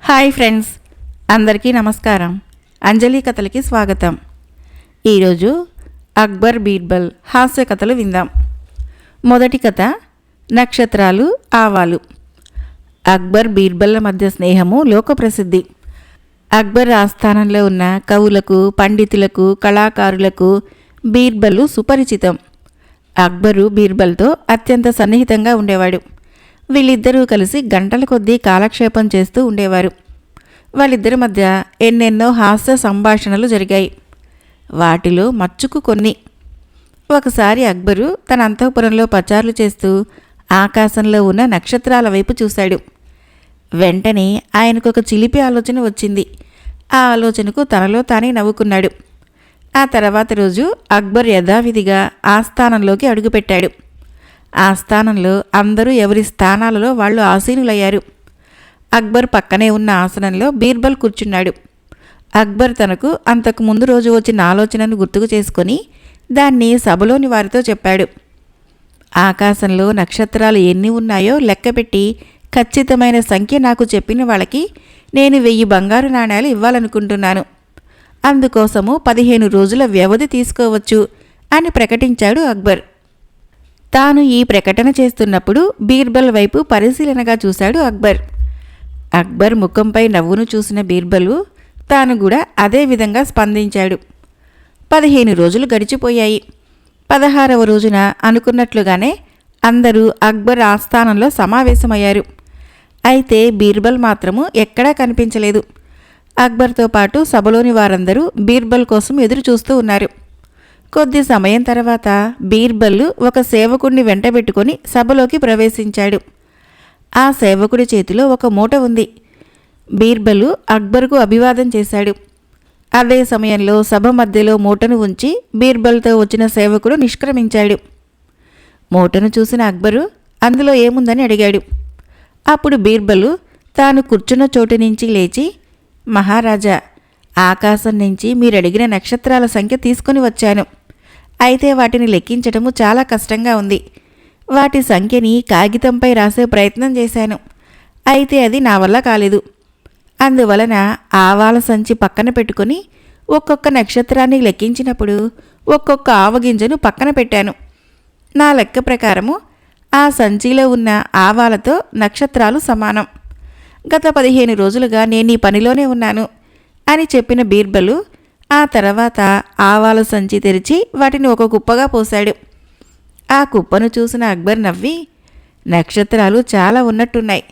Hi friends, అందరికీ నమస్కారం. అంజలి కథలకి స్వాగతం. ఈరోజు అక్బర్ బీర్బల్ హాస్య కథలు విందాం. మొదటి కథ, నక్షత్రాలు ఆవాలు. అక్బర్ బీర్బల్ల మధ్య స్నేహము లోకప్రసిద్ధి. అక్బర్ ఆస్థానంలో ఉన్న కవులకు, పండితులకు, కళాకారులకు బీర్బల్ సుపరిచితం. అక్బరు బీర్బల్తో అత్యంత సన్నిహితంగా ఉండేవాడు. వీళ్ళిద్దరూ కలిసి గంటల కొద్దీ కాలక్షేపం చేస్తూ ఉండేవారు. వాళ్ళిద్దరి మధ్య ఎన్నెన్నో హాస్య సంభాషణలు జరిగాయి. వాటిలో మచ్చుకు కొన్ని. ఒకసారి అక్బరు తన అంతఃపురంలో పచారులు చేస్తూ ఆకాశంలో ఉన్న నక్షత్రాల వైపు చూశాడు. వెంటనే ఆయనకు ఒక చిలిపి ఆలోచన వచ్చింది. ఆ ఆలోచనకు తనలో తానే నవ్వుకున్నాడు. ఆ తర్వాత రోజు అక్బర్ యథావిధిగా ఆస్థానంలోకి అడుగుపెట్టాడు. ఆస్థానంలో అందరూ ఎవరి స్థానాలలో వాళ్ళు ఆసీనులయ్యారు. అక్బర్ పక్కనే ఉన్న ఆసనంలో బీర్బల్ కూర్చున్నాడు. అక్బర్ తనకు అంతకు ముందు రోజు వచ్చిన ఆలోచనను గుర్తుకు చేసుకొని దాన్ని సభలోని వారితో చెప్పాడు. ఆకాశంలో నక్షత్రాలు ఎన్ని ఉన్నాయో లెక్కపెట్టి ఖచ్చితమైన సంఖ్య నాకు చెప్పిన వాళ్ళకి నేను 1000 బంగారు నాణేలు ఇవ్వాలనుకుంటున్నాను. అందుకోసము 15 రోజుల వ్యవధి తీసుకోవచ్చు అని ప్రకటించాడు అక్బర్. తాను ఈ ప్రకటన చేస్తున్నప్పుడు బీర్బల్ వైపు పరిశీలనగా చూశాడు అక్బర్. అక్బర్ ముఖంపై నవ్వును చూసిన బీర్బలు తాను కూడా అదే విధంగా స్పందించాడు. 15 రోజులు గడిచిపోయాయి. 16వ రోజున అనుకున్నట్లుగానే అందరూ అక్బర్ ఆస్థానంలో సమావేశమయ్యారు. అయితే బీర్బల్ మాత్రము ఎక్కడా కనిపించలేదు. అక్బర్తో పాటు సభలోని వారందరూ బీర్బల్ కోసం ఎదురు చూస్తూ ఉన్నారు. కొద్ది సమయం తర్వాత బీర్బల్ ఒక సేవకుడిని వెంటబెట్టుకొని సభలోకి ప్రవేశించాడు. ఆ సేవకుడి చేతిలో ఒక మూట ఉంది. బీర్బల్ అక్బర్కు అభివాదం చేశాడు. అదే సమయంలో సభ మధ్యలో మూటను ఉంచి బీర్బల్తో వచ్చిన సేవకుడు నిష్క్రమించాడు. మూటను చూసిన అక్బరు అందులో ఏముందని అడిగాడు. అప్పుడు బీర్బల్ తాను కూర్చున్న చోటు నుంచి లేచి, మహారాజా, ఆకాశం నుంచి మీరడిగిన నక్షత్రాల సంఖ్య తీసుకుని వచ్చాను. అయితే వాటిని లెక్కించటము చాలా కష్టంగా ఉంది. వాటి సంఖ్యని కాగితంపై రాసే ప్రయత్నం చేశాను. అయితే అది నా వల్ల కాలేదు. అందువలన ఆవాల సంచి పక్కన పెట్టుకొని ఒక్కొక్క నక్షత్రాన్ని లెక్కించినప్పుడు ఒక్కొక్క ఆవగింజను పక్కన పెట్టాను. నా లెక్క ప్రకారము ఆ సంచిలో ఉన్న ఆవాలతో నక్షత్రాలు సమానం. గత 15 రోజులుగా నేను ఈ పనిలోనే ఉన్నాను అని చెప్పిన బీర్బలు ఆ తర్వాత ఆవాల సంచి తెరిచి వాటిని ఒక కుప్పగా పోశాడు. ఆ కుప్పను చూసిన అక్బర్ నవ్వి, నక్షత్రాలు చాలా ఉన్నట్టున్నాయి,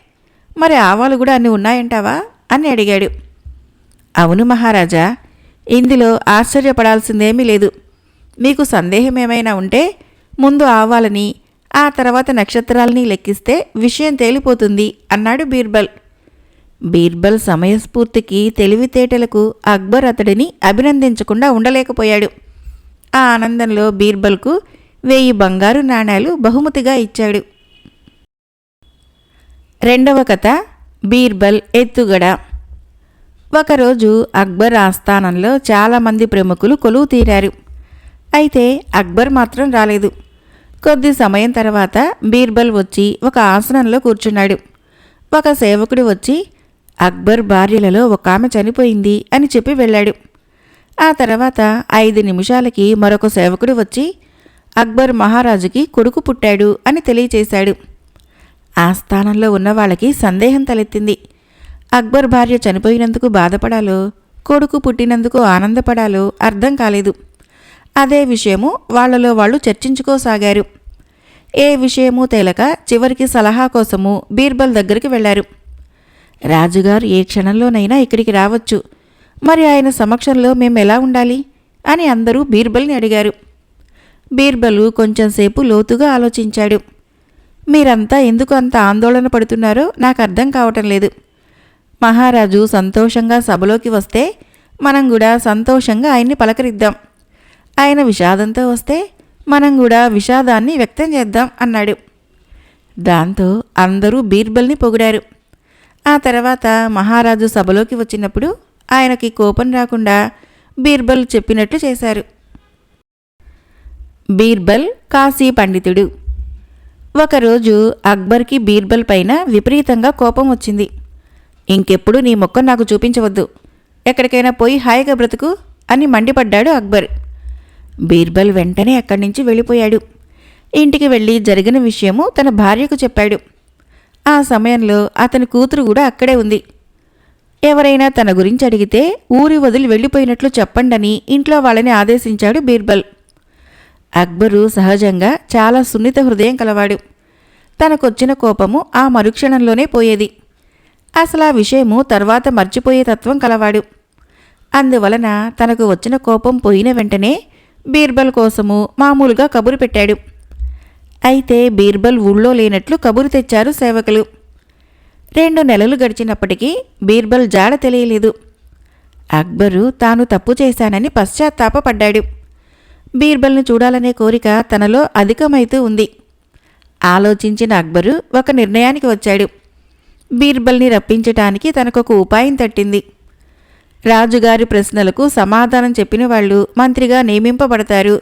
మరి ఆవాలు కూడా అన్ని ఉన్నాయంటావా అని అడిగాడు. అవును మహారాజా, ఇందులో ఆశ్చర్యపడాల్సిందేమీ లేదు. మీకు సందేహం ఏమైనా ఉంటే ముందు ఆవాలని ఆ తర్వాత నక్షత్రాలని లెక్కిస్తే విషయం తేలిపోతుంది అన్నాడు బీర్బల్. బీర్బల్ సమయస్ఫూర్తికి, తెలివితేటలకు అక్బర్ అతడిని అభినందించకుండా ఉండలేకపోయాడు. ఆ ఆనందంలో బీర్బల్కు 1000 బంగారు నాణేలు బహుమతిగా ఇచ్చాడు. రెండవ కథ, బీర్బల్ ఎత్తుగడ. ఒకరోజు అక్బర్ ఆస్థానంలో చాలామంది ప్రముఖులు కొలువు తీరారు. అయితే అక్బర్ మాత్రం రాలేదు. కొద్ది సమయం తర్వాత బీర్బల్ వచ్చి ఒక ఆసనంలో కూర్చున్నాడు. ఒక సేవకుడు వచ్చి అక్బర్ భార్యలలో ఒక ఆమె చనిపోయింది అని చెప్పి వెళ్ళాడు. ఆ తర్వాత 5 నిమిషాలకి మరొక సేవకుడు వచ్చి అక్బర్ మహారాజుకి కొడుకు పుట్టాడు అని తెలియచేశాడు. ఆ స్థానంలో ఉన్న వాళ్ళకి సందేహం తలెత్తింది. అక్బర్ భార్య చనిపోయినందుకు బాధపడాలో, కొడుకు పుట్టినందుకు ఆనందపడాలో అర్థం కాలేదు. అదే విషయము వాళ్లలో వాళ్ళు చర్చించుకోసాగారు. ఏ విషయమూ తేలక చివరికి సలహా కోసము బీర్బల్ దగ్గరికి వెళ్లారు. రాజుగారు ఏ క్షణంలోనైనా ఇక్కడికి రావచ్చు, మరి ఆయన సమక్షంలో మేము ఎలా ఉండాలి అని అందరూ బీర్బల్ని అడిగారు. బీర్బలు కొంచెంసేపు లోతుగా ఆలోచించాడు. మీరంతా ఎందుకు అంత ఆందోళన పడుతున్నారో నాకు అర్థం కావటం లేదు. మహారాజు సంతోషంగా సభలోకి వస్తే మనం కూడా సంతోషంగా ఆయన్ని పలకరిద్దాం. ఆయన విషాదంతో వస్తే మనం కూడా విషాదాన్ని వ్యక్తం చేద్దాం అన్నాడు. దాంతో అందరూ బీర్బల్ని పొగిడారు. ఆ తర్వాత మహారాజు సభలోకి వచ్చినప్పుడు ఆయనకి కోపం రాకుండా బీర్బల్ చెప్పినట్లు చేశారు. బీర్బల్ కాశీ పండితుడు. ఒకరోజు అక్బర్కి బీర్బల్ పైన విపరీతంగా కోపం వచ్చింది. ఇంకెప్పుడు నీ ముఖం నాకు చూపించవద్దు, ఎక్కడికైనా పోయి హాయిగా బ్రతుకు అని మండిపడ్డాడు అక్బర్. బీర్బల్ వెంటనే అక్కడి నుంచి వెళ్ళిపోయాడు. ఇంటికి వెళ్ళి జరిగిన విషయము తన భార్యకు చెప్పాడు. ఆ సమయంలో అతని కూతురు కూడా అక్కడే ఉంది. ఎవరైనా తన గురించి అడిగితే ఊరి వదిలి వెళ్ళిపోయినట్లు చెప్పండని ఇంట్లో వాళ్ళని ఆదేశించాడు బీర్బల్. అక్బరు సహజంగా చాలా సున్నిత హృదయం కలవాడు. తనకొచ్చిన కోపము ఆ మరుక్షణంలోనే పోయేది. అసలు ఆ విషయము తర్వాత మర్చిపోయే తత్వం కలవాడు. అందువలన తనకు వచ్చిన కోపం పోయిన వెంటనే బీర్బల్ కోసము మామూలుగా కబురు పెట్టాడు. అయితే బీర్బల్ ఊళ్ళో లేనట్లు కబురు తెచ్చారు సేవకులు. 2 నెలలు గడిచినప్పటికీ బీర్బల్ జాడ తెలియలేదు. అక్బరు తాను తప్పు చేశానని పశ్చాత్తాపపడ్డాడు. బీర్బల్ను చూడాలనే కోరిక తనలో అధికమైతూ ఉంది. ఆలోచించిన అక్బరు ఒక నిర్ణయానికి వచ్చాడు. బీర్బల్ని రప్పించటానికి తనకొక ఉపాయం తట్టింది. రాజుగారి ప్రశ్నలకు సమాధానం చెప్పిన వాళ్ళు మంత్రిగా నియమింపబడతారు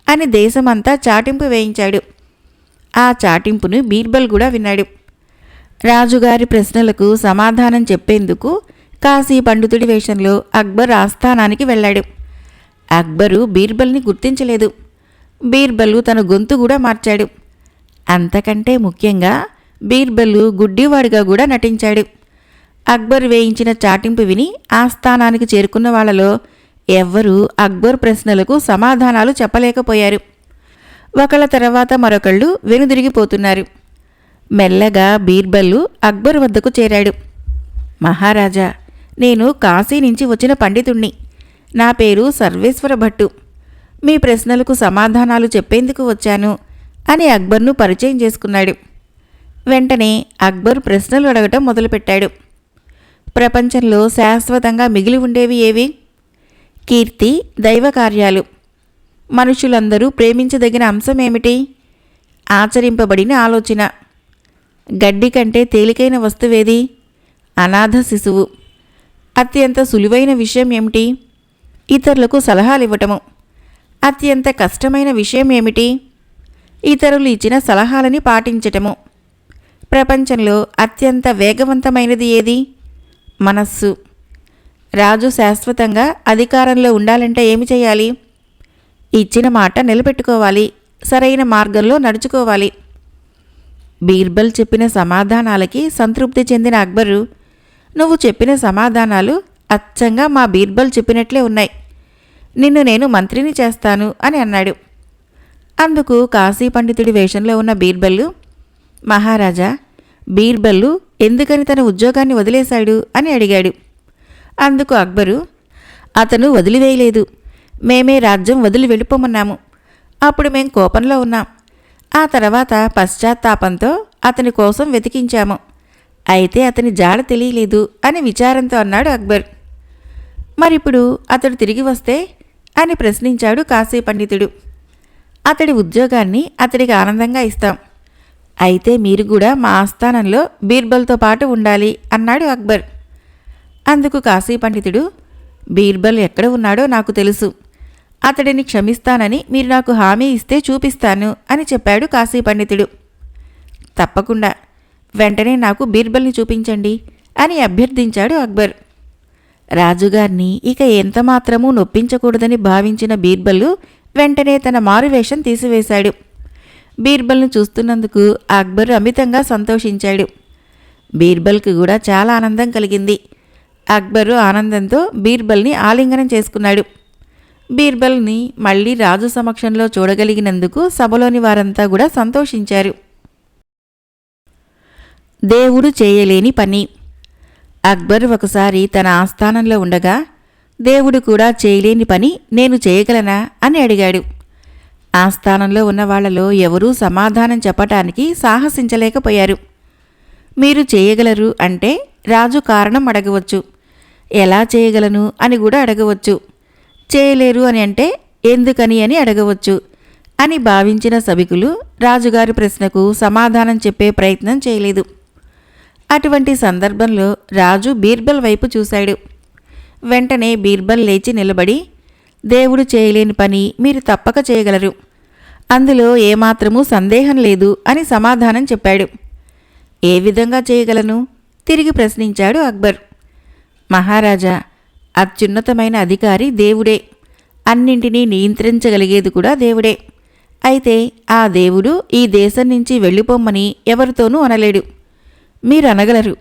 అని దేశమంతా చాటింపు వేయించాడు. ఆ చాటింపును బీర్బల్ కూడా విన్నాడు. రాజుగారి ప్రశ్నలకు సమాధానం చెప్పేందుకు కాశీ పండితుడి వేషంలో అక్బర్ ఆస్థానానికి వెళ్ళాడు. అక్బరు బీర్బల్ని గుర్తించలేదు. బీర్బల్ తన గొంతు కూడా మార్చాడు. అంతకంటే ముఖ్యంగా బీర్బల్ గుడ్డివాడిగా కూడా నటించాడు. అక్బర్ వేయించిన చాటింపు విని ఆస్థానానికి చేరుకున్న వాళ్లలో ఎవ్వరూ అక్బర్ ప్రశ్నలకు సమాధానాలు చెప్పలేకపోయారు. ఒకళ్ళ తర్వాత మరొకళ్ళు వెనుదిరిగిపోతున్నారు. మెల్లగా బీర్బల్ అక్బర్ వద్దకు చేరాడు. మహారాజా, నేను కాశీ నుంచి వచ్చిన పండితుణ్ణి. నా పేరు సర్వేశ్వర భట్టు. మీ ప్రశ్నలకు సమాధానాలు చెప్పేందుకు వచ్చాను అని అక్బర్ను పరిచయం చేసుకున్నాడు. వెంటనే అక్బర్ ప్రశ్నలు అడగటం మొదలుపెట్టాడు. ప్రపంచంలో శాశ్వతంగా మిగిలి ఉండేవి ఏవి? కీర్తి, దైవ కార్యాలు. మనుషులందరూ ప్రేమించదగిన అంశమేమిటి? ఆచరింపబడిన ఆలోచన. గడ్డి కంటే తేలికైన వస్తువేది? అనాథ శిశువు. అత్యంత సులువైన విషయం ఏమిటి? ఇతరులకు సలహాలు ఇవ్వటము. అత్యంత కష్టమైన విషయం ఏమిటి? ఇతరులు ఇచ్చిన సలహాలని పాటించటము. ప్రపంచంలో అత్యంత వేగవంతమైనది ఏది? మనస్సు. రాజు శాశ్వతంగా అధికారంలో ఉండాలంటే ఏమి చేయాలి? ఇచ్చిన మాట నిలబెట్టుకోవాలి. సరైన మార్గంలో నడుచుకోవాలి. బీర్బల్ చెప్పిన సమాధానాలకి సంతృప్తి చెందిన అక్బరు, నువ్వు చెప్పిన సమాధానాలు అచ్చంగా మా బీర్బల్ చెప్పినట్లే ఉన్నాయి. నిన్ను నేను మంత్రిని చేస్తాను అని అన్నాడు. అందుకు కాశీ పండితుడి వేషంలో ఉన్న బీర్బల్, మహారాజా, బీర్బల్ ఎందుకని తన ఉద్యోగాన్ని వదిలేశాడు అని అడిగాడు. అందుకు అక్బరు, అతను వదిలివేయలేదు. మేమే రాజ్యం వదిలి వెళ్ళిపోమన్నాము. అప్పుడు మేం కోపంలో ఉన్నాం. ఆ తర్వాత పశ్చాత్తాపంతో అతని కోసం వెతికించాము. అయితే అతని జాడ తెలియలేదు అని విచారంతో అన్నాడు అక్బర్. మరిప్పుడు అతడు తిరిగి వస్తే అని ప్రశ్నించాడు కాశీ పండితుడు. అతడి ఉద్యోగాన్ని అతడికి ఆనందంగా ఇస్తాం. అయితే మీరు కూడా మా ఆస్థానంలో బీర్బల్తో పాటు ఉండాలి అన్నాడు అక్బర్. అందుకు కాశీ పండితుడు, బీర్బల్ ఎక్కడ ఉన్నాడో నాకు తెలుసు. అతడిని క్షమిస్తానని మీరు నాకు హామీ ఇస్తే చూపిస్తాను అని చెప్పాడు కాశీ పండితుడు. తప్పకుండా, వెంటనే నాకు బీర్బల్ని చూపించండి అని అభ్యర్థించాడు అక్బర్. రాజుగారిని ఇక ఎంతమాత్రమూ నొప్పించకూడదని భావించిన బీర్బల్ వెంటనే తన మారువేషం తీసివేశాడు. బీర్బల్ను చూస్తున్నందుకు అక్బర్ అమితంగా సంతోషించాడు. బీర్బల్కి కూడా చాలా ఆనందం కలిగింది. అక్బరు ఆనందంతో బీర్బల్ని ఆలింగనం చేసుకున్నాడు. బీర్బల్ని మళ్లీ రాజు సమక్షంలో చూడగలిగినందుకు సభలోని వారంతా కూడా సంతోషించారు. దేవుడు చేయలేని పని. అక్బర్ ఒకసారి తన ఆస్థానంలో ఉండగా, దేవుడు కూడా చేయలేని పని నేను చేయగలనా అని అడిగాడు. ఆస్థానంలో ఉన్న వాళ్లలో ఎవరూ సమాధానం చెప్పటానికి సాహసించలేకపోయారు. మీరు చేయగలరు అంటే రాజు కారణం అడగవచ్చు. ఎలా చేయగలను అని కూడా అడగవచ్చు. చేయలేరు అని అంటే ఎందుకని అని అడగవచ్చు అని భావించిన సభికులు రాజుగారి ప్రశ్నకు సమాధానం చెప్పే ప్రయత్నం చేయలేదు. అటువంటి సందర్భంలో రాజు బీర్బల్ వైపు చూశాడు. వెంటనే బీర్బల్ లేచి నిలబడి, దేవుడు చేయలేని పని మీరు తప్పక చేయగలరు. అందులో ఏమాత్రమూ సందేహం లేదు అని సమాధానం చెప్పాడు. ఏ విధంగా చేయగలను తిరిగి ప్రశ్నించాడు అక్బర్. మహారాజా, అత్యున్నతమైన అధికారి దేవుడే, అన్నింటినీ నియంత్రించగలిగేది కూడా దేవుడే. అయితే ఆ దేవుడు ఈ దేశం నుంచి వెళ్ళిపోమ్మని ఎవరితోనూ అనలేడు. మీరు అనగలరు,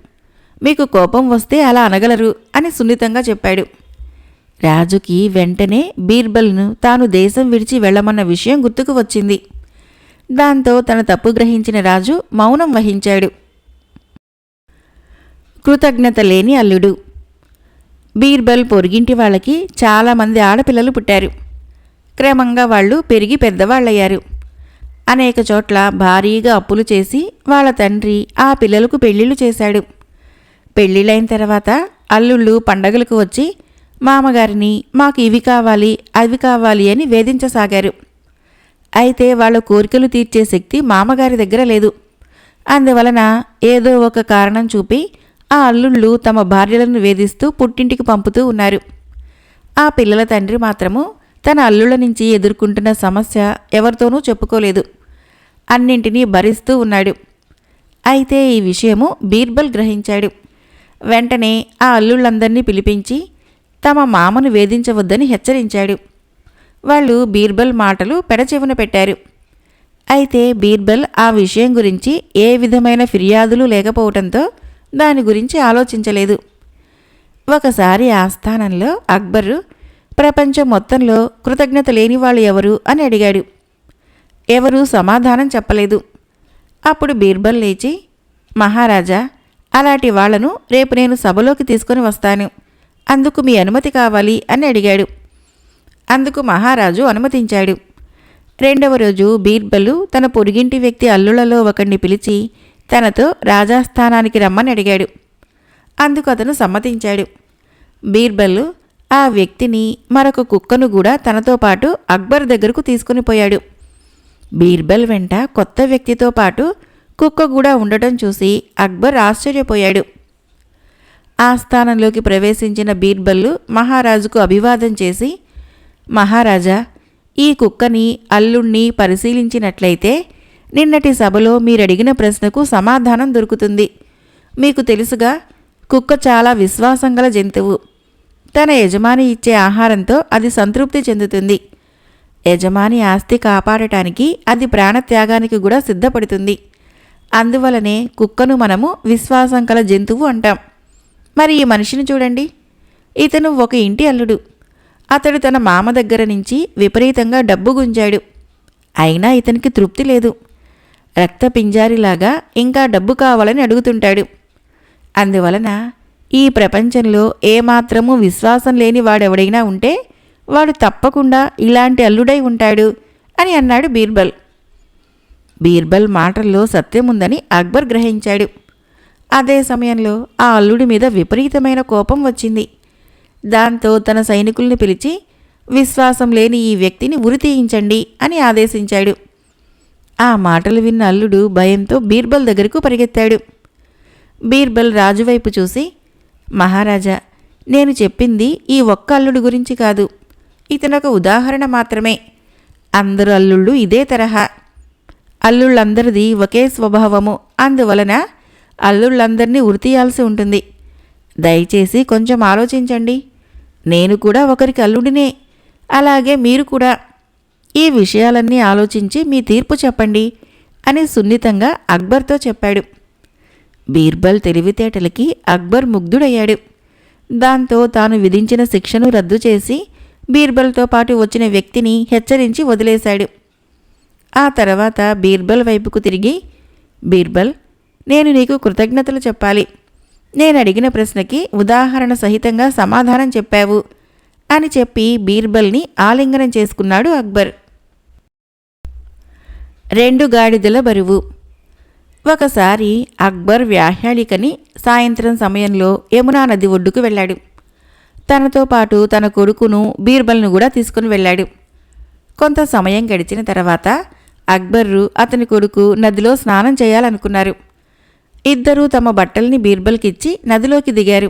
మీకు కోపం వస్తే అలా అనగలరు అని సున్నితంగా చెప్పాడు. రాజుకి వెంటనే బీర్బల్ను తాను దేశం విడిచి వెళ్లమన్న విషయం గుర్తుకు వచ్చింది. దాంతో తన తప్పు గ్రహించిన రాజు మౌనం వహించాడు. కృతజ్ఞత లేని అల్లుడు. బీర్బల్ పొరుగింటి వాళ్ళకి చాలామంది ఆడపిల్లలు పుట్టారు. క్రమంగా వాళ్ళు పెరిగి పెద్దవాళ్ళయ్యారు. అనేక చోట్ల భారీగా అప్పులు చేసి వాళ్ళ తండ్రి ఆ పిల్లలకు పెళ్లిళ్ళు చేశాడు. పెళ్లిళ్ళైన తర్వాత అల్లుళ్ళు పండగలకు వచ్చి మామగారిని మాకు ఇవి కావాలి అవి కావాలి అని వేధించసాగారు. అయితే వాళ్ళ కోరికలు తీర్చే శక్తి మామగారి దగ్గర లేదు. అందువలన ఏదో ఒక కారణం చూపి ఆ అల్లుళ్ళు తమ భార్యలను వేధిస్తూ పుట్టింటికి పంపుతూ ఉన్నారు. ఆ పిల్లల తండ్రి మాత్రము తన అల్లుళ్ళ నుంచి ఎదుర్కొంటున్న సమస్య ఎవరితోనూ చెప్పుకోలేదు. అన్నింటినీ భరిస్తూ ఉన్నాడు. అయితే ఈ విషయము బీర్బల్ గ్రహించాడు. వెంటనే ఆ అల్లుళ్ళందరినీ పిలిపించి తమ మామను వేధించవద్దని హెచ్చరించాడు. వాళ్ళు బీర్బల్ మాటలు పెడచెవిన పెట్టారు. అయితే బీర్బల్ ఆ విషయం గురించి ఏ విధమైన ఫిర్యాదులు లేకపోవడంతో దాని గురించి ఆలోచించలేదు. ఒకసారి ఆస్థానంలో అక్బరు ప్రపంచం మొత్తంలో కృతజ్ఞత లేని వాళ్ళు ఎవరు అని అడిగాడు. ఎవరూ సమాధానం చెప్పలేదు. అప్పుడు బీర్బల్ లేచి, మహారాజా, అలాంటి వాళ్లను రేపు నేను సభలోకి తీసుకొని వస్తాను, అందుకు మీ అనుమతి కావాలి అని అడిగాడు. అందుకు మహారాజు అనుమతించాడు. రెండవ రోజు బీర్బలు తన పొరుగింటి వ్యక్తి అల్లులలో ఒకడిని పిలిచి తనతో రాజాస్థానానికి రమ్మని అడిగాడు. అందుకు అతను సమ్మతించాడు. బీర్బల్ ఆ వ్యక్తిని మరొక కుక్కను కూడా తనతో పాటు అక్బర్ దగ్గరకు తీసుకుని పోయాడు. బీర్బల్ వెంట కొత్త వ్యక్తితో పాటు కుక్క కూడా ఉండటం చూసి అక్బర్ ఆశ్చర్యపోయాడు. ఆస్థానంలోకి ప్రవేశించిన బీర్బల్ మహారాజుకు అభివాదం చేసి, మహారాజా, ఈ కుక్కని అల్లుణ్ణి పరిశీలించినట్లయితే నిన్నటి సభలో మీరడిగిన ప్రశ్నకు సమాధానం దొరుకుతుంది. మీకు తెలుసుగా, కుక్క చాలా విశ్వాసం గల జంతువు. తన యజమాని ఇచ్చే ఆహారంతో అది సంతృప్తి చెందుతుంది. యజమాని ఆస్తి కాపాడటానికి అది ప్రాణత్యాగానికి కూడా సిద్ధపడుతుంది. అందువలనే కుక్కను మనము విశ్వాసం గల జంతువు అంటాం. మరి ఈ మనిషిని చూడండి, ఇతను ఒక ఇంటి అల్లుడు. అతడు తన మామ దగ్గర నుంచి విపరీతంగా డబ్బు గుంజాడు. అయినా ఇతనికి తృప్తి లేదు. రక్తపింజారిలాగా ఇంకా డబ్బు కావాలని అడుగుతుంటాడు. అందువలన ఈ ప్రపంచంలో ఏమాత్రమూ విశ్వాసం లేని వాడెవడైనా ఉంటే వాడు తప్పకుండా ఇలాంటి అల్లుడై ఉంటాడు అని అన్నాడు బీర్బల్. బీర్బల్ మాటల్లో సత్యముందని అక్బర్ గ్రహించాడు. అదే సమయంలో ఆ అల్లుడి మీద విపరీతమైన కోపం వచ్చింది. దాంతో తన సైనికుల్ని పిలిచి విశ్వాసం లేని ఈ వ్యక్తిని ఉరితీయించండి అని ఆదేశించాడు. ఆ మాటలు విన్న అల్లుడు భయంతో బీర్బల్ దగ్గరకు పరిగెత్తాడు. బీర్బల్ రాజువైపు చూసి, మహారాజా, నేను చెప్పింది ఈ ఒక్క అల్లుడు గురించి కాదు. ఇతనొక ఉదాహరణ మాత్రమే. అందరు అల్లుళ్ళు ఇదే తరహా. అల్లుళ్ళందరిది ఒకే స్వభావము. అందువలన అల్లుళ్ళందరినీ ఉరితీయాల్సి ఉంటుంది. దయచేసి కొంచెం ఆలోచించండి. నేను కూడా ఒకరికి అల్లుడినే, అలాగే మీరు కూడా. ఈ విషయాలన్నీ ఆలోచించి మీ తీర్పు చెప్పండి అని సున్నితంగా అక్బర్తో చెప్పాడు. బీర్బల్ తెలివితేటలకి అక్బర్ ముగ్ధుడయ్యాడు. దాంతో తాను విధించిన శిక్షను రద్దు చేసి బీర్బల్తో పాటు వచ్చిన వ్యక్తిని హెచ్చరించి వదిలేశాడు. ఆ తర్వాత బీర్బల్ వైపుకు తిరిగి, బీర్బల్, నేను నీకు కృతజ్ఞతలు చెప్పాలి. నేను అడిగిన ప్రశ్నకి ఉదాహరణ సహితంగా సమాధానం చెప్పావు అని చెప్పి బీర్బల్ని ఆలింగనం చేసుకున్నాడు అక్బర్. 2 గాడిదల బరువు. ఒకసారి అక్బర్ వ్యాహ్యాళికని సాయంత్రం సమయంలో యమునా నది ఒడ్డుకు వెళ్ళాడు. తనతో పాటు తన కొడుకును బీర్బల్ను కూడా తీసుకుని వెళ్ళాడు. కొంత సమయం గడిచిన తర్వాత అక్బరు అతని కొడుకు నదిలో స్నానం చేయాలనుకున్నారు. ఇద్దరూ తమ బట్టల్ని బీర్బల్కిచ్చి నదిలోకి దిగారు.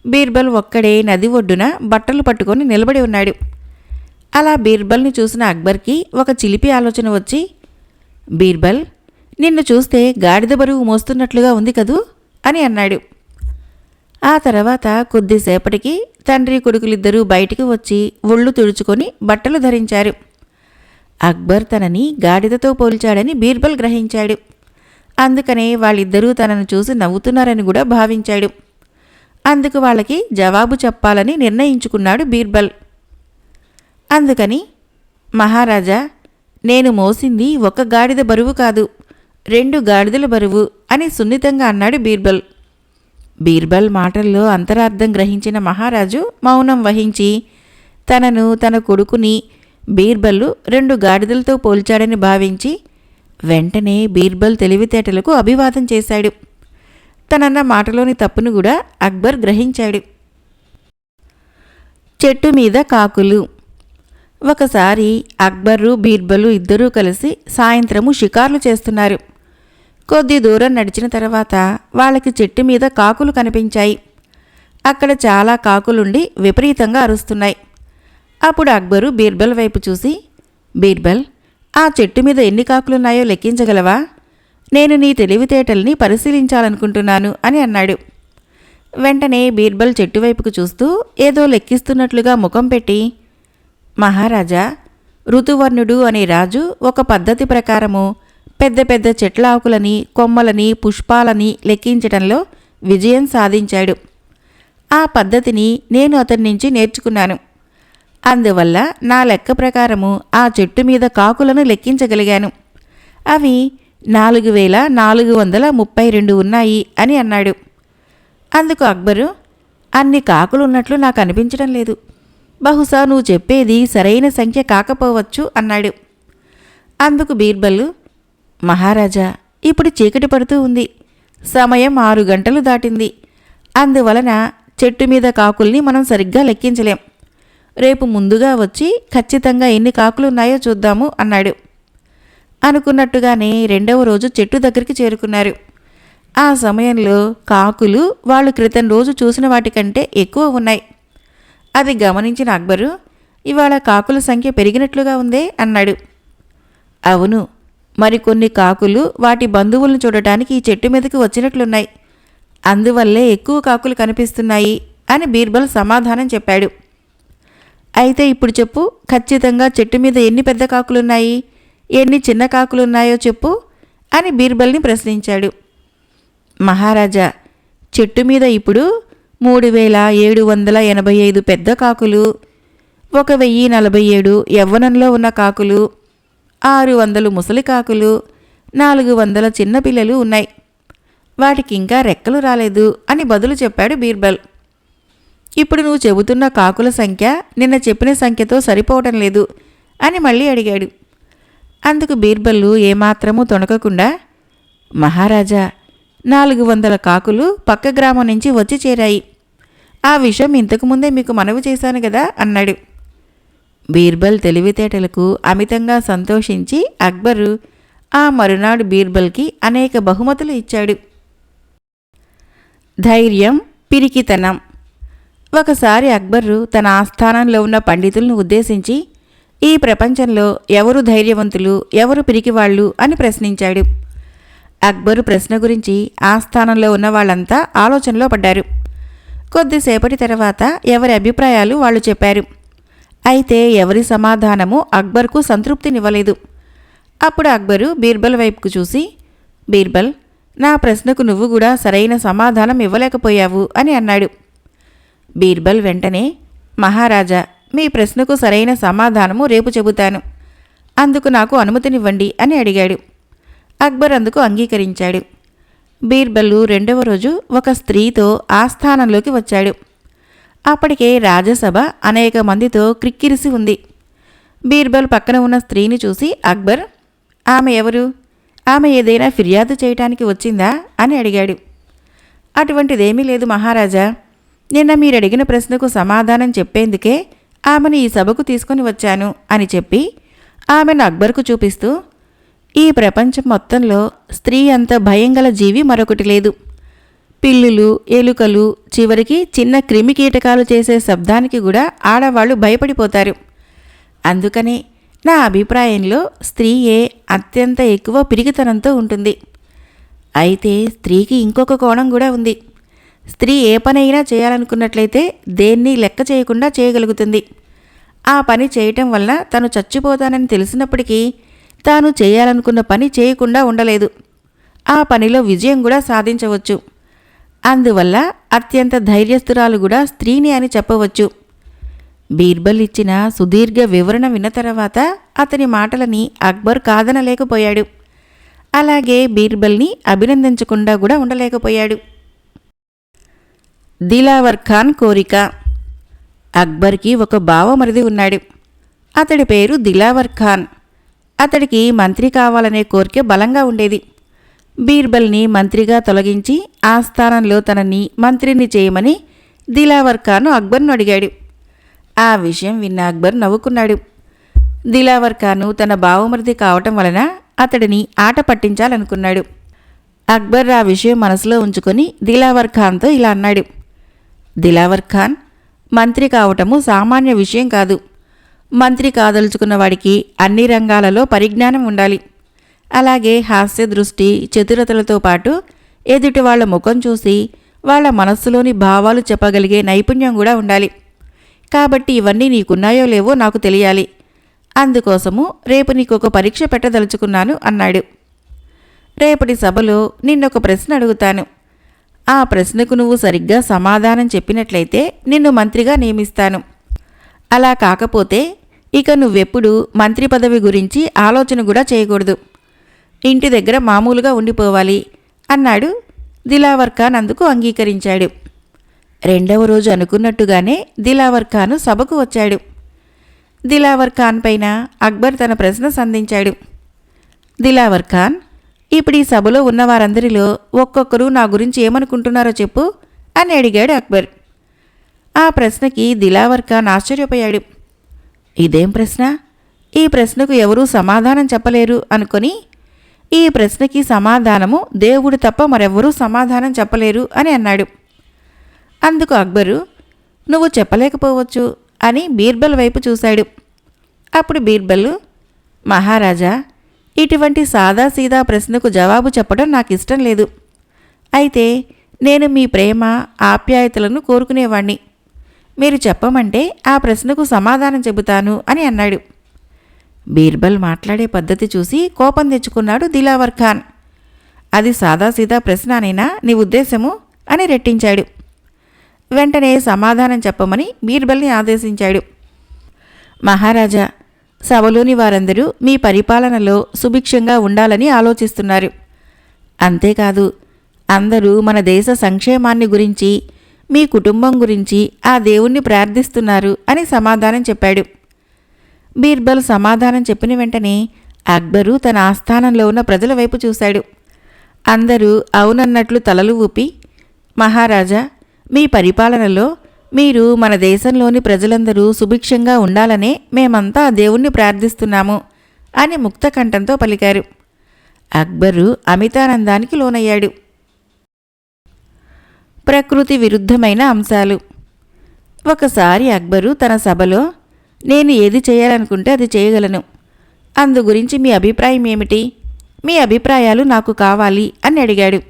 బీర్బల్ ఒక్కడే నది ఒడ్డున బట్టలు పట్టుకొని నిలబడి ఉన్నాడు. అలా బీర్బల్ని చూసిన అక్బర్కి ఒక చిలిపి ఆలోచన వచ్చి, బీర్బల్, నిన్ను చూస్తే గాడిద బరువు మోస్తున్నట్లుగా ఉంది కదూ అని అన్నాడు. ఆ తర్వాత కొద్దిసేపటికి తండ్రి కొడుకులిద్దరూ బయటికి వచ్చి ఒళ్ళు తుడుచుకొని బట్టలు ధరించారు. అక్బర్ తనని గాడిదతో పోల్చాడని బీర్బల్ గ్రహించాడు. అందుకనే వాళ్ళిద్దరూ తనను చూసి నవ్వుతున్నారని కూడా భావించాడు. అందుకు వాళ్ళకి జవాబు చెప్పాలని నిర్ణయించుకున్నాడు బీర్బల్. అందుకని, మహారాజా, నేను మోసింది ఒక గాడిద బరువు కాదు, 2 గాడిదల బరువు అని సున్నితంగా అన్నాడు బీర్బల్. బీర్బల్ మాటల్లో అంతరార్థం గ్రహించిన మహారాజు మౌనం వహించి తనను తన కొడుకుని బీర్బల్లు 2 గాడిదలతో పోల్చాడని భావించి వెంటనే బీర్బల్ తెలివితేటలకు అభివాదం చేశాడు. తనన్న మాటలోని తప్పును కూడా అక్బర్ గ్రహించాడు. చెట్టు మీద కాకులు. ఒకసారి అక్బరు బీర్బలు ఇద్దరూ కలిసి సాయంత్రము షికార్లు చేస్తున్నారు. కొద్ది దూరం నడిచిన తర్వాత వాళ్ళకి చెట్టు మీద కాకులు కనిపించాయి. అక్కడ చాలా కాకులుండి విపరీతంగా అరుస్తున్నాయి. అప్పుడు అక్బరు బీర్బల్ వైపు చూసి, బీర్బల్, ఆ చెట్టు మీద ఎన్ని కాకులున్నాయో లెక్కించగలవా? నేను నీ తెలివితేటల్ని పరిశీలించాలనుకుంటున్నాను అని అన్నాడు. వెంటనే బీర్బల్ చెట్టువైపుకు చూస్తూ ఏదో లెక్కిస్తున్నట్లుగా ముఖం పెట్టి, మహారాజా, ఋతువర్ణుడు అనే రాజు ఒక పద్ధతి ప్రకారము పెద్ద పెద్ద చెట్ల ఆకులని, కొమ్మలని, పుష్పాలని లెక్కించడంలో విజయం సాధించాడు. ఆ పద్ధతిని నేను అతని నుంచి నేర్చుకున్నాను. అందువల్ల నా లెక్క ప్రకారము ఆ చెట్టు మీద కాకులను లెక్కించగలిగాను. అవి 4432 ఉన్నాయి అని అన్నాడు. అందుకు అక్బరు, అన్ని కాకులున్నట్లు నాకు అనిపించడం లేదు. బహుశా నువ్వు చెప్పేది సరైన సంఖ్య కాకపోవచ్చు అన్నాడు. అందుకు బీర్బల్, మహారాజా, ఇప్పుడు చీకటి పడుతూ ఉంది. సమయం 6 గంటలు దాటింది. అందువలన చెట్టు మీద కాకుల్ని మనం సరిగ్గా లెక్కించలేం. రేపు ముందుగా వచ్చి ఖచ్చితంగా ఎన్ని కాకులున్నాయో చూద్దాము అన్నాడు. అనుకున్నట్టుగానే 2వ రోజు చెట్టు దగ్గరికి చేరుకున్నారు. ఆ సమయంలో కాకులు వాళ్ళు క్రితం రోజు చూసిన వాటికంటే ఎక్కువ ఉన్నాయి. అది గమనించిన అక్బరు, ఇవాళ కాకుల సంఖ్య పెరిగినట్లుగా ఉందే అన్నాడు. అవును, మరికొన్ని కాకులు వాటి బంధువులను చూడటానికి ఈ చెట్టు మీదకి వచ్చినట్లున్నాయి. అందువల్లే ఎక్కువ కాకులు కనిపిస్తున్నాయి అని బీర్బల్ సమాధానం చెప్పాడు. అయితే ఇప్పుడు చెప్పు, ఖచ్చితంగా చెట్టు మీద ఎన్ని పెద్ద కాకులున్నాయి, ఎన్ని చిన్న కాకులున్నాయో చెప్పు అని బీర్బల్ని ప్రశ్నించాడు. మహారాజా, చెట్టు మీద ఇప్పుడు 3785 పెద్ద కాకులు, 1047 యవ్వనంలో ఉన్న కాకులు, 600 ముసలి కాకులు, 400 చిన్నపిల్లలు ఉన్నాయి. వాటికింకా రెక్కలు రాలేదు అని బదులు చెప్పాడు బీర్బల్. ఇప్పుడు నువ్వు చెబుతున్న కాకుల సంఖ్య నిన్న చెప్పిన సంఖ్యతో సరిపోవటం లేదు అని మళ్ళీ అడిగాడు. అందుకు బీర్బల్లు ఏమాత్రమూ తొణకకుండా, మహారాజా, 400 కాకులు పక్క గ్రామం నుంచి వచ్చి చేరాయి. ఆ విషయం ఇంతకుముందే మీకు మనవి చేశాను కదా అన్నాడు. బీర్బల్ తెలివితేటలకు అమితంగా సంతోషించి అక్బరు ఆ మరునాడు బీర్బల్కి అనేక బహుమతులు ఇచ్చాడు. ధైర్యం, పిరికితనం. ఒకసారి అక్బరు తన ఆస్థానంలో ఉన్న పండితులను ఉద్దేశించి, ఈ ప్రపంచంలో ఎవరు ధైర్యవంతులు, ఎవరు పిరికివాళ్ళు అని ప్రశ్నించాడు. అక్బరు ప్రశ్న గురించి ఆస్థానంలో ఉన్న వాళ్ళంతా ఆలోచనలో పడ్డారు. కొద్దిసేపటి తర్వాత ఎవరి అభిప్రాయాలు వాళ్ళు చెప్పారు. అయితే ఎవరి సమాధానము అక్బర్కు సంతృప్తినివ్వలేదు. అప్పుడు అక్బరు బీర్బల్ వైపుకు చూసి, బీర్బల్, నా ప్రశ్నకు నువ్వు కూడా సరైన సమాధానం ఇవ్వలేకపోయావు అని అన్నాడు. బీర్బల్ వెంటనే, మహారాజా, మీ ప్రశ్నకు సరైన సమాధానము రేపు చెబుతాను. అందుకు నాకు అనుమతినివ్వండి అని అడిగాడు. అక్బర్ అందుకు అంగీకరించాడు. బీర్బల్లు 2వ రోజు ఒక స్త్రీతో ఆస్థానంలోకి వచ్చాడు. అప్పటికే రాజసభ అనేక మందితో క్రిక్కిరిసి ఉంది. బీర్బల్ పక్కన ఉన్న స్త్రీని చూసి అక్బర్, ఆమె ఎవరు? ఆమె ఏదైనా ఫిర్యాదు చేయటానికి వచ్చిందా అని అడిగాడు. అటువంటిదేమీ లేదు మహారాజా. నిన్న మీరడిగిన ప్రశ్నకు సమాధానం చెప్పేందుకే ఆమెను ఈ సభకు తీసుకుని వచ్చాను అని చెప్పి ఆమెను అక్బర్కు చూపిస్తూ, ఈ ప్రపంచం మొత్తంలో స్త్రీ అంత భయంగల జీవి మరొకటి లేదు. పిల్లులు, ఎలుకలు, చివరికి చిన్న క్రిమికీటకాలు చేసే శబ్దానికి కూడా ఆడవాళ్లు భయపడిపోతారు. అందుకనే నా అభిప్రాయంలో స్త్రీయే అత్యంత ఎక్కువ పిరికితనంతో ఉంటుంది. అయితే స్త్రీకి ఇంకొక కోణం కూడా ఉంది. స్త్రీ ఏ పనైనా చేయాలనుకున్నట్లయితే దేన్ని లెక్క చేయకుండా చేయగలుగుతుంది. ఆ పని చేయటం వల్ల తను చచ్చిపోతానని తెలిసినప్పటికీ తాను చేయాలనుకున్న పని చేయకుండా ఉండలేదు. ఆ పనిలో విజయం కూడా సాధించవచ్చు. అందువల్ల అత్యంత ధైర్యస్తురాలు కూడా స్త్రీని అని చెప్పవచ్చు. బీర్బల్ ఇచ్చిన సుదీర్ఘ వివరణ విన్న తర్వాత అతని మాటలని అక్బర్ కాదనలేకపోయాడు. అలాగే బీర్బల్ని అభినందించకుండా కూడా ఉండలేకపోయాడు. దిలావర్ ఖాన్ కోరిక. అక్బర్కి ఒక బావమరిది ఉన్నాడు. అతడి పేరు దిలావర్ ఖాన్. అతడికి మంత్రి కావాలనే కోరిక బలంగా ఉండేది. బీర్బల్ని మంత్రిగా తొలగించి ఆ స్థానంలో తనని మంత్రిని చేయమని దిలావర్ ఖాన్ అక్బర్ను అడిగాడు. ఆ విషయం విన్న అక్బర్ నవ్వుకున్నాడు. దిలావర్ ఖాను తన బావమరిది కావటం వలన అతడిని ఆట పట్టించాలనుకున్నాడు. అక్బర్ ఆ విషయం మనసులో ఉంచుకొని దిలావర్ ఖాన్తో ఇలా అన్నాడు. దిలావర్ ఖాన్, మంత్రి కావటము సామాన్య విషయం కాదు. మంత్రి కాదలుచుకున్న వాడికి అన్ని రంగాలలో పరిజ్ఞానం ఉండాలి. అలాగే హాస్య దృష్టి, చతురతలతో పాటు ఎదుటి వాళ్ల ముఖం చూసి వాళ్ల మనస్సులోని భావాలు చెప్పగలిగే నైపుణ్యం కూడా ఉండాలి. కాబట్టి ఇవన్నీ నీకున్నాయో లేవో నాకు తెలియాలి. అందుకోసము రేపు నీకొక పరీక్ష పెట్టదలుచుకున్నాను అన్నాడు. రేపటి సభలో నిన్నొక ప్రశ్న అడుగుతాను. ఆ ప్రశ్నకు నువ్వు సరిగ్గా సమాధానం చెప్పినట్లయితే నిన్ను మంత్రిగా నియమిస్తాను. అలా కాకపోతే ఇక నువ్వెప్పుడు మంత్రి పదవి గురించి ఆలోచన కూడా చేయకూడదు. ఇంటి దగ్గర మామూలుగా ఉండిపోవాలి అన్నాడు. దిలావర్ ఖాన్ అందుకు అంగీకరించాడు. రెండవ రోజు అనుకున్నట్టుగానే దిలావర్ ఖాను సభకు వచ్చాడు. దిలావర్ ఖాన్ పైన అక్బర్ తన ప్రశ్న సంధించాడు. దిలావర్ ఖాన్, ఇప్పుడు ఈ సభలో ఉన్న వారందరిలో ఒక్కొక్కరు నా గురించి ఏమనుకుంటున్నారో చెప్పు అని అడిగాడు అక్బర్. ఆ ప్రశ్నకి దిలావర్ ఖాన్ ఆశ్చర్యపోయాడు. ఇదేం ప్రశ్న? ఈ ప్రశ్నకు ఎవరూ సమాధానం చెప్పలేరు అనుకొని, ఈ ప్రశ్నకి సమాధానము దేవుడు తప్ప మరెవ్వరూ సమాధానం చెప్పలేరు అని అన్నాడు. అందుకు అక్బరు, నువ్వు చెప్పలేకపోవచ్చు అని బీర్బల్ వైపు చూశాడు. అప్పుడు బీర్బల్, మహారాజా, ఇటువంటి సాదాసీదా ప్రశ్నకు జవాబు చెప్పడం నాకు ఇష్టం లేదు. అయితే నేను మీ ప్రేమ ఆప్యాయతలను కోరుకునేవాణ్ణి. మీరు చెప్పమంటే ఆ ప్రశ్నకు సమాధానం చెబుతాను అని అన్నాడు. బీర్బల్ మాట్లాడే పద్ధతి చూసి కోపం తెచ్చుకున్నాడు దిలావర్ ఖాన్. అది సాదాసీదా ప్రశ్ననేనా నీ ఉద్దేశము అని రెట్టించాడు. వెంటనే సమాధానం చెప్పమని బీర్బల్ని ఆదేశించాడు. మహారాజా, సభలోని వారందరూ మీ పరిపాలనలో సుభిక్షంగా ఉండాలని ఆలోచిస్తున్నారు. అంతేకాదు, అందరూ మన దేశ సంక్షేమాన్ని గురించి, మీ కుటుంబం గురించి ఆ దేవుణ్ణి ప్రార్థిస్తున్నారు అని సమాధానం చెప్పాడు. బీర్బల్ సమాధానం చెప్పిన వెంటనే అక్బరు తన ఆస్థానంలో ఉన్న ప్రజల వైపు చూశాడు. అందరూ అవునన్నట్లు తలలు ఊపి, మహారాజా, మీ పరిపాలనలో మీరు మన దేశంలోని ప్రజలందరూ సుభిక్షంగా ఉండాలనే మేమంతా దేవుణ్ణి ప్రార్థిస్తున్నాము అని ముక్తకంఠంతో పలికారు. అక్బరు అమితానందానికి లోనయ్యాడు. ప్రకృతి విరుద్ధమైన అంశాలు. ఒకసారి అక్బరు తన సభలో, నేను ఏది చేయాలనుకుంటే అది చేయగలను. అందు గురించి మీ అభిప్రాయం ఏమిటి? మీ అభిప్రాయాలు నాకు కావాలి అని అడిగాడు.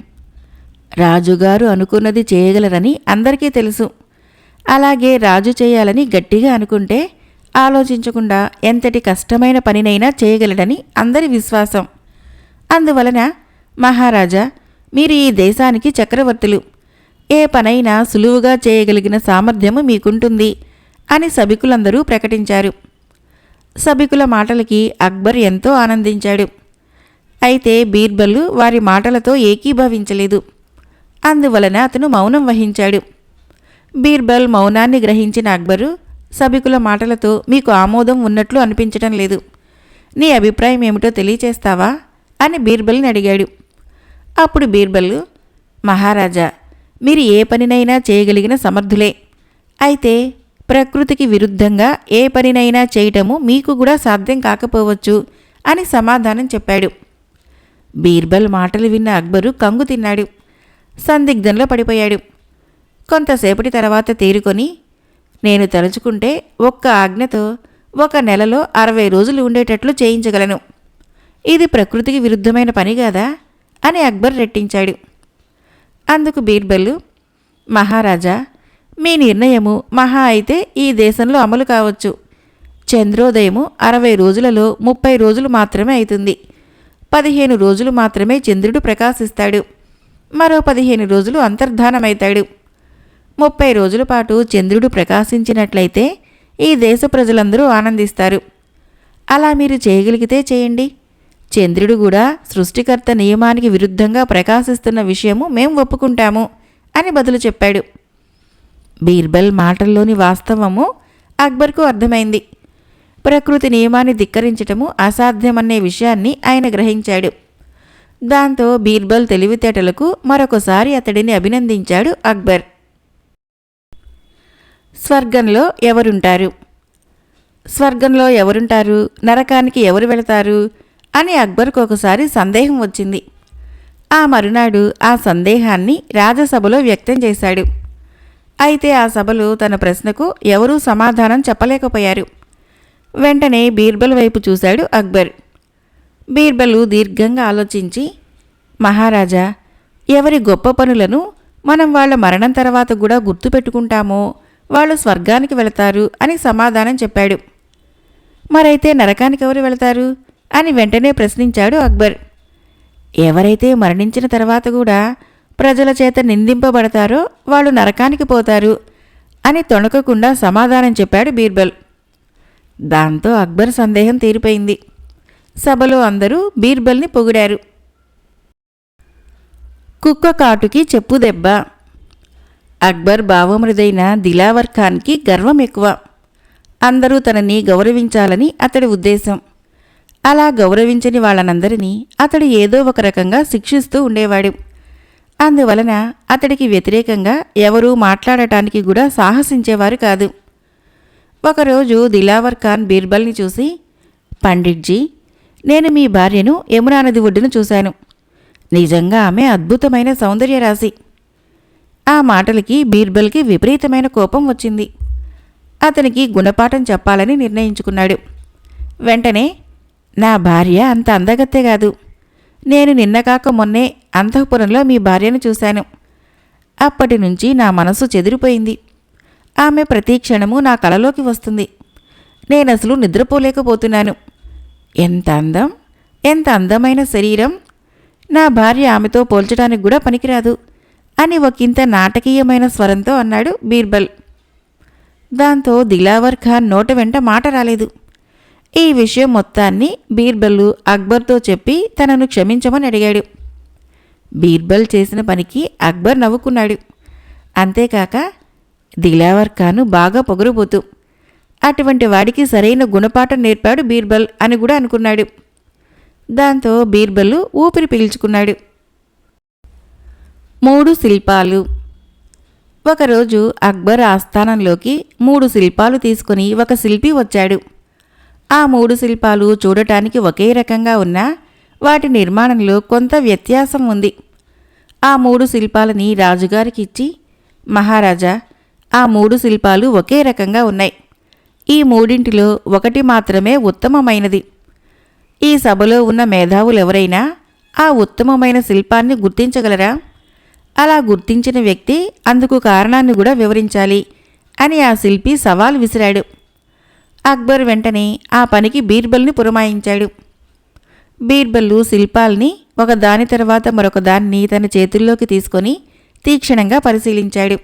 రాజుగారు అనుకున్నది చేయగలరని అందరికీ తెలుసు. అలాగే రాజు చేయాలని గట్టిగా అనుకుంటే ఆలోచించకుండా ఎంతటి కష్టమైన పనినైనా చేయగలడని అందరి విశ్వాసం. అందువలన మహారాజా, మీరు ఈ దేశానికి చక్రవర్తులు. ఏ పనైనా సులువుగా చేయగలిగిన సామర్థ్యము మీకుంటుంది అని సభికులందరూ ప్రకటించారు. సభికుల మాటలకి అక్బర్ ఎంతో ఆనందించాడు. అయితే బీర్బల్ వారి మాటలతో ఏకీభవించలేదు. అందువలన అతను మౌనం వహించాడు. బీర్బల్ మౌనాన్ని గ్రహించిన అక్బరు, సభికుల మాటలతో మీకు ఆమోదం ఉన్నట్లు అనిపించటం లేదు. నీ అభిప్రాయం ఏమిటో తెలియచేస్తావా అని బీర్బల్ని అడిగాడు. అప్పుడు బీర్బల్, మహారాజా, మీరు ఏ పనినైనా చేయగలిగిన సమర్థులే. అయితే ప్రకృతికి విరుద్ధంగా ఏ పనినైనా చేయటము మీకు కూడా సాధ్యం కాకపోవచ్చు అని సమాధానం చెప్పాడు. బీర్బల్ మాటలు విన్న అక్బరు కంగు తిన్నాడు. సందిగ్ధంలో పడిపోయాడు. కొంతసేపటి తర్వాత తేరుకొని, నేను తలుచుకుంటే ఒక్క ఆజ్ఞతో 1 నెలలో 60 రోజులు ఉండేటట్లు చేయించగలను. ఇది ప్రకృతికి విరుద్ధమైన పని కాదా అని అక్బర్ రెట్టించాడు. అందుకు బీర్బల్, మహారాజా, మీ నిర్ణయము మహా అయితే ఈ దేశంలో అమలు కావచ్చు. చంద్రోదయము 60 రోజులలో 30 రోజులు మాత్రమే అవుతుంది. 15 రోజులు మాత్రమే చంద్రుడు ప్రకాశిస్తాడు. మరో 15 రోజులు అంతర్ధానమవుతాడు. 30 రోజుల పాటు చంద్రుడు ప్రకాశించినట్లయితే ఈ దేశ ప్రజలందరూ ఆనందిస్తారు. అలా మీరు చేయగలిగితే చేయండి. చంద్రుడు కూడా సృష్టికర్త నియమానికి విరుద్ధంగా ప్రకాశిస్తున్న విషయము మేం ఒప్పుకుంటాము అని బదులు చెప్పాడు. బీర్బల్ మాటల్లోని వాస్తవము అక్బర్కు అర్థమైంది. ప్రకృతి నియమాన్ని ధిక్కరించటము అసాధ్యమనే విషయాన్ని ఆయన గ్రహించాడు. దాంతో బీర్బల్ తెలివితేటలకు మరొకసారి అతడిని అభినందించాడు అక్బర్. స్వర్గంలో ఎవరుంటారు? స్వర్గంలో ఎవరుంటారు, నరకానికి ఎవరు వెళతారు అని అక్బర్కు ఒకసారి సందేహం వచ్చింది. ఆ మరునాడు ఆ సందేహాన్ని రాజసభలో వ్యక్తం చేశాడు. అయితే ఆ సభలో తన ప్రశ్నకు ఎవరూ సమాధానం చెప్పలేకపోయారు. వెంటనే బీర్బల్ వైపు చూశాడు అక్బర్. బీర్బలు దీర్ఘంగా ఆలోచించి, మహారాజా, ఎవరి గొప్ప పనులను మనం వాళ్ళ మరణం తర్వాత కూడా గుర్తుపెట్టుకుంటామో వాళ్ళు స్వర్గానికి వెళతారు అని సమాధానం చెప్పాడు. మరైతే నరకానికి ఎవరు వెళతారు అని వెంటనే ప్రశ్నించాడు అక్బర్. ఎవరైతే మరణించిన తర్వాత కూడా ప్రజల చేత నిందింపబడతారో వాళ్ళు నరకానికి పోతారు అని తొణకకుండా సమాధానం చెప్పాడు బీర్బల్. దాంతో అక్బర్ సందేహం తీరిపోయింది. సభలో అందరూ బీర్బల్ని పొగిడారు. కుక్క కాటుకి చెప్పు దెబ్బ. అక్బర్ భావమృదైన దిలావర్ ఖాన్కి గర్వం ఎక్కువ. అందరూ తనని గౌరవించాలని అతడి ఉద్దేశం. అలా గౌరవించని వాళ్ళనందరినీ అతడు ఏదో ఒక రకంగా శిక్షిస్తూ ఉండేవాడు. అందువలన అతడికి వ్యతిరేకంగా ఎవరూ మాట్లాడటానికి కూడా సాహసించేవారు కాదు. ఒకరోజు దిలావర్ ఖాన్ బీర్బల్ని చూసి, పండిట్జీ, నేను మీ భార్యను యమునా నది ఒడ్డున చూశాను. నిజంగా ఆమె అద్భుతమైన సౌందర్యరాశి. ఆ మాటలకి బీర్బల్కి విపరీతమైన కోపం వచ్చింది. అతనికి గుణపాఠం చెప్పాలని నిర్ణయించుకున్నాడు. వెంటనే, నా భార్య అంత అందగత్తే కాదు. నేను నిన్న కాక మొన్నే అంతఃపురంలో మీ భార్యను చూశాను. అప్పటి నుంచి నా మనసు చెదిరిపోయింది. ఆమె ప్రతి క్షణము నా కలలోకి వస్తుంది. నేనసలు నిద్రపోలేకపోతున్నాను. ఎంత అందం, ఎంత అందమైన శరీరం. నా భార్య ఆమెతో పోల్చడానికి కూడా పనికిరాదు అని ఒకంత నాటకీయమైన స్వరంతో అన్నాడు బీర్బల్. దాంతో దిలావర్ ఖాన్ నోట వెంట మాట రాలేదు. ఈ విషయం మొత్తాన్ని బీర్బల్ అక్బర్తో చెప్పి తనను క్షమించమని అడిగాడు. బీర్బల్ చేసిన పనికి అక్బర్ నవ్వుకున్నాడు. అంతేకాక దిలావర్ ఖాను బాగా పొగరుబోతూ, అటువంటి వాడికి సరైన గుణపాఠం నేర్పాడు బీర్బల్ అని కూడా అనుకున్నాడు. దాంతో బీర్బల్ ఊపిరి పీల్చుకున్నాడు. 3 శిల్పాలు. ఒకరోజు అక్బర్ ఆస్థానంలోకి 3 శిల్పాలు తీసుకుని ఒక శిల్పి వచ్చాడు. ఆ 3 శిల్పాలు చూడటానికి ఒకే రకంగా ఉన్నా వాటి నిర్మాణంలో కొంత వ్యత్యాసం ఉంది. ఆ 3 శిల్పాలని రాజుగారికి ఇచ్చి, మహారాజా, ఆ 3 శిల్పాలు ఒకే రకంగా ఉన్నాయి. ఈ మూడింటిలో ఒకటి మాత్రమే ఉత్తమమైనది. ఈ సభలో ఉన్న మేధావులెవరైనా ఆ ఉత్తమమైన శిల్పాన్ని గుర్తించగలరా? అలా గుర్తించిన వ్యక్తి అందుకు కారణాన్ని కూడా వివరించాలి అని ఆ శిల్పి సవాల్ విసిరాడు. అక్బర్ వెంటనే ఆ పనికి బీర్బల్ని పురమాయించాడు. బీర్బల్ శిల్పాల్ని ఒక దాని తర్వాత మరొక దాన్ని తన చేతుల్లోకి తీసుకొని తీక్షణంగా పరిశీలించాడు.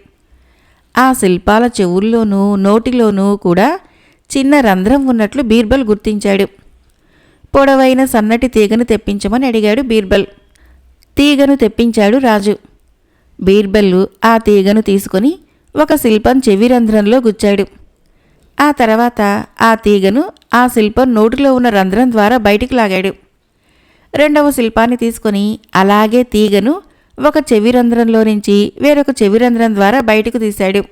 ఆ శిల్పాల చెవుల్లోనూ నోటిలోనూ కూడా చిన్న రంధ్రం ఉన్నట్లు బీర్బల్ గుర్తించాడు. పొడవైన సన్నటి తీగను తెప్పించమని అడిగాడు బీర్బల్. తీగను తెప్పించాడు రాజు. బీర్బల్ ఆ తీగను తీసుకొని ఒక శిల్పం చెవి రంధ్రంలో గుచ్చాడు. ఆ తర్వాత ఆ తీగను ఆ శిల్పం నోటిలో ఉన్న రంధ్రం ద్వారా బయటికి లాగాడు. రెండవ శిల్పాన్ని తీసుకొని అలాగే తీగను ఒక చెవి రంధ్రంలో నుంచి వేరొక చెవి రంధ్రం ద్వారా బయటకు తీశాడు.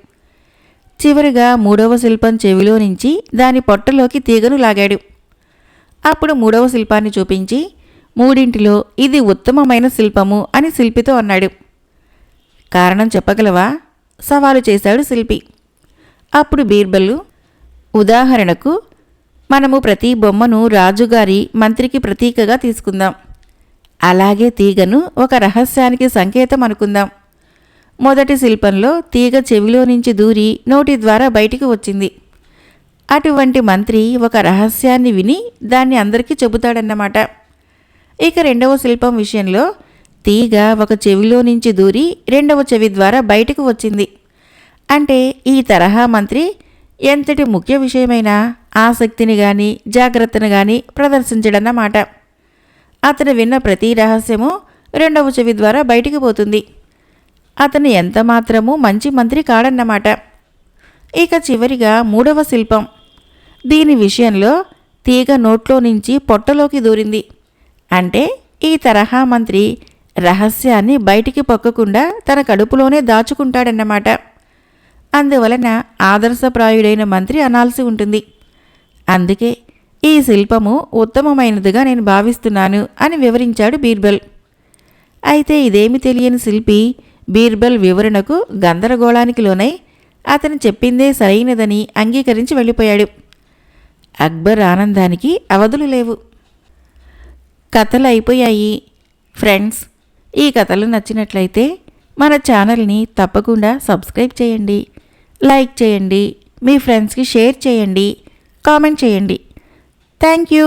చివరిగా 3వ శిల్పం చెవిలో నుంచి దాని పొట్టలోకి తీగను లాగాడు. అప్పుడు 3వ శిల్పాన్ని చూపించి, మూడింటిలో ఇది ఉత్తమమైన శిల్పము అని శిల్పితో అన్నాడు. కారణం చెప్పగలవా? సవాలు చేశాడు శిల్పి. అప్పుడు బీర్బల్, ఉదాహరణకు మనము ప్రతి బొమ్మను రాజుగారి మంత్రికి ప్రతీకగా తీసుకుందాం. అలాగే తీగను ఒక రహస్యానికి సంకేతం అనుకుందాం. మొదటి శిల్పంలో తీగ చెవిలో నుంచి దూరి నోటి ద్వారా బయటికి వచ్చింది. అటువంటి మంత్రి ఒక రహస్యాన్ని విని దాన్ని అందరికీ చెబుతాడన్నమాట. ఇక రెండవ శిల్పం విషయంలో తీగ ఒక చెవిలో నుంచి దూరి రెండవ చెవి ద్వారా బయటకు వచ్చింది. అంటే ఈ తరహా మంత్రి ఎంతటి ముఖ్య విషయమైనా ఆసక్తిని కానీ జాగ్రత్తను కానీ ప్రదర్శించడన్నమాట. అతను విన్న ప్రతి రహస్యము రెండవ చెవి ద్వారా బయటికి పోతుంది. అతను ఎంత మాత్రమూ మంచి మంత్రి కాడన్నమాట. ఇక చివరిగా మూడవ శిల్పం. దీని విషయంలో తీగ నోట్లో నుంచి పొట్టలోకి దూరింది. అంటే ఈ తరహా మంత్రి రహస్యాన్ని బయటికి పొక్కకుండా తన కడుపులోనే దాచుకుంటాడన్నమాట. అందువలన ఆదర్శప్రాయుడైన మంత్రి అనాల్సి ఉంటుంది. అందుకే ఈ శిల్పము ఉత్తమమైనదిగా నేను భావిస్తున్నాను అని వివరించాడు బీర్బల్. అయితే ఇదేమి తెలియని శిల్పి బీర్బల్ వివరణకు గందరగోళానికి లోనై అతను చెప్పిందే సరైనదని అంగీకరించి వెళ్ళిపోయాడు. అక్బర్ ఆనందానికి అవధులు లేవు. కథలు అయిపోయాయి. ఫ్రెండ్స్, ఈ కథలు నచ్చినట్లయితే మన ఛానల్ని తప్పకుండా సబ్స్క్రైబ్ చేయండి, లైక్ చేయండి, మీ ఫ్రెండ్స్కి షేర్ చేయండి, కామెంట్ చేయండి. Thank you.